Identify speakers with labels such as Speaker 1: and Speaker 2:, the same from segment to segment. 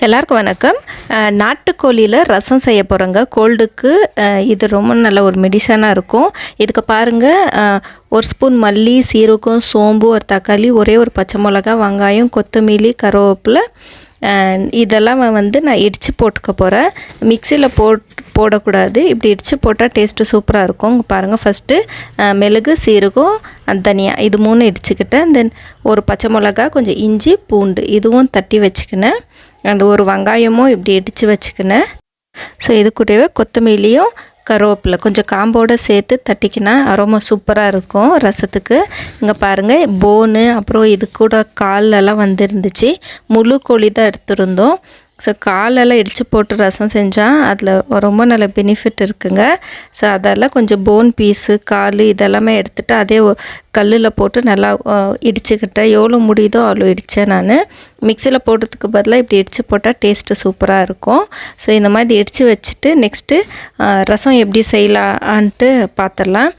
Speaker 1: எல்லாருக்கும் வணக்கம். நாட்டுக்கோழியில் ரசம் செய்ய போகிறோங்க. கோல்டுக்கு இது ரொம்ப நல்ல ஒரு மெடிசனாக இருக்கும். இதுக்கு பாருங்கள், ஒரு ஸ்பூன் மல்லி, சீரகம், சோம்பு, ஒரு தக்காளி, ஒரே ஒரு பச்சை மிளகா, வெங்காயம், கொத்தமல்லி, கருவேப்பிலை, இதெல்லாம் நான் இடித்து போட்டுக்க போகிறேன். மிக்சியில் போடக்கூடாது. இப்படி இடித்து போட்டால் டேஸ்ட்டு சூப்பராக இருக்கும். இங்கே பாருங்கள், ஃபஸ்ட்டு மிளகு, சீரகம், தனியா இது 3 இடிச்சுக்கிட்டேன். தென் ஒரு பச்சை மிளகா, கொஞ்சம் இஞ்சி, பூண்டு இதுவும் தட்டி வச்சுக்கினேன். அண்ட் ஒரு வெங்காயமும் இப்படி இடித்து வச்சுக்கினேன். ஸோ இது கூடவே கொத்தமல்லியும் கருவேப்பிலை கொஞ்சம் காம்போடு சேர்த்து தட்டிக்கினா அரோமா சூப்பராக இருக்கும் ரசத்துக்கு. இங்கே பாருங்கள், போனு அப்புறம் இது கூட காலெல்லாம் வந்துருந்துச்சு. முழு கோழி தான் எடுத்துருந்தோம். ஸோ காலெல்லாம் இடித்து போட்டு ரசம் செஞ்சால் அதில் ரொம்ப நல்ல பெனிஃபிட் இருக்குங்க. ஸோ அதெல்லாம் கொஞ்சம் போன் பீஸு, கால் இதெல்லாமே எடுத்துகிட்டு அதே கல்லில் போட்டு நல்லா இடிச்சுக்கிட்டேன். எவ்வளோ முடியுதோ அவ்வளோ இடித்தேன். நான் மிக்சியில் போடுறதுக்கு பதிலாக இப்படி இடித்து போட்டால் டேஸ்ட்டு சூப்பராக இருக்கும். ஸோ இந்த மாதிரி இடித்து வச்சுட்டு நெக்ஸ்ட்டு ரசம் எப்படி செய்யலான்ட்டு பார்த்துடலாம்.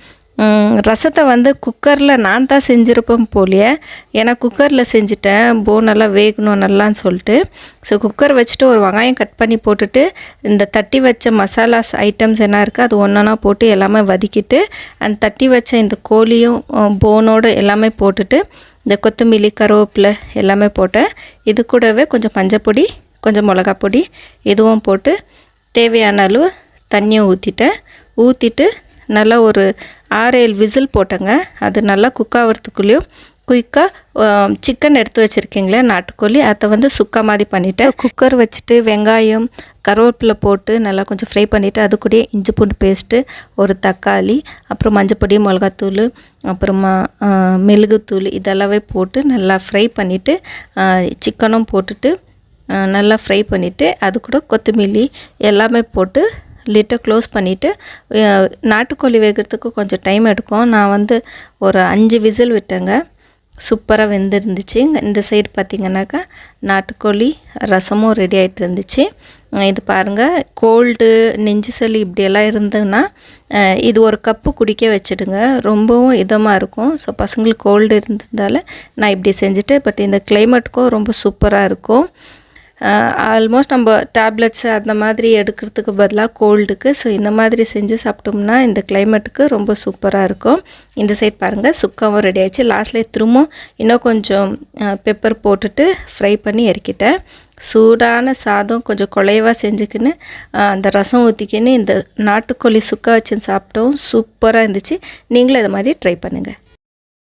Speaker 1: ரசத்தை குக்கரில் நான் தான் செஞ்சுருப்பேன் போலியே. ஏன்னா குக்கரில் செஞ்சுட்டேன், போனெல்லாம் வேகணும் நல்லான்னு சொல்லிட்டு. ஸோ குக்கர் வச்சுட்டு ஒரு வெங்காயம் கட் பண்ணி போட்டுட்டு இந்த தட்டி வச்ச மசாலாஸ் ஐட்டம்ஸ் என்ன இருக்குது அது ஒன்றா போட்டு எல்லாமே வதக்கிட்டு அந்த தட்டி வச்ச இந்த கோழியும் போனோடு எல்லாமே போட்டுட்டு இந்த கொத்தமல்லி, கருவேப்பிலை எல்லாமே போட்டேன். இது கூடவே கொஞ்சம் மஞ்சப்பொடி, கொஞ்சம் மிளகா பொடி இதுவும் போட்டு தேவையான அளவு தண்ணியை ஊற்றிட்டு நல்லா ஒரு 6-7 விசில் போட்டேங்க. அது நல்லா குக் ஆகிறதுக்குள்ளேயும் குயிக்காக சிக்கன் எடுத்து வச்சுருக்கீங்களே நாட்டுக்கோழி, அதை சுக்கா மாதிரி பண்ணிவிட்டேன். குக்கர் வச்சுட்டு வெங்காயம், கருவேப்பிலை போட்டு நல்லா கொஞ்சம் ஃப்ரை பண்ணிவிட்டு அது கூட இஞ்சி பூண்டு பேஸ்ட்டு, ஒரு தக்காளி, அப்புறம் மஞ்சப்பொடி, மிளகாத்தூள், அப்புறமா மிளகுத்தூள் இதெல்லாமே போட்டு நல்லா ஃப்ரை பண்ணிவிட்டு சிக்கனும் போட்டுட்டு நல்லா ஃப்ரை பண்ணிவிட்டு அது கூட கொத்தமல்லி எல்லாமே போட்டு லிட்டை க்ளோஸ் பண்ணிவிட்டு நாட்டுக்கோழி வேகிறதுக்கு கொஞ்சம் டைம் எடுக்கும். நான் ஒரு 5 விசில் விட்டேங்க. சூப்பராக வெந்திருந்துச்சு. இந்த சைடு பார்த்திங்கனாக்கா நாட்டுக்கோழி ரசமும் ரெடி ஆகிட்டு இருந்துச்சு. இது பாருங்கள், கோல்டு, நெஞ்சு சளி இப்படியெல்லாம் இருந்ததுன்னா இது ஒரு கப்பு குடிக்க வச்சுடுங்க. ரொம்பவும் இதமாக இருக்கும். ஸோ பசங்களுக்கு கோல்டு இருந்ததால் நான் இப்படி செஞ்சுட்டு, பட் இந்த கிளைமேட்டுக்கும் ரொம்ப சூப்பராக இருக்கும். ஆல்மோஸ்ட் நம்ம டேப்லெட்ஸு அந்த மாதிரி எடுக்கிறதுக்கு பதிலாக கோல்டுக்கு ஸோ இந்த மாதிரி செஞ்சு சாப்பிட்டோம்னா இந்த கிளைமேட்டுக்கு ரொம்ப சூப்பராக இருக்கும். இந்த சைட் பாருங்கள், சுக்காவும் ரெடி ஆகிடுச்சு. லாஸ்ட்லேயே திரும்ப இன்னும் கொஞ்சம் பெப்பர் போட்டுட்டு ஃப்ரை பண்ணி இறக்கிட்டேன். சூடான சாதம் கொஞ்சம் குழைவாக செஞ்சுக்கின்னு அந்த ரசம் ஊற்றிக்கின்னு இந்த நாட்டுக்கோழி சுக்கா வச்சுன்னு சாப்பிட்டோம். சூப்பராக இருந்துச்சு. நீங்களும் இது மாதிரி ட்ரை பண்ணுங்கள்.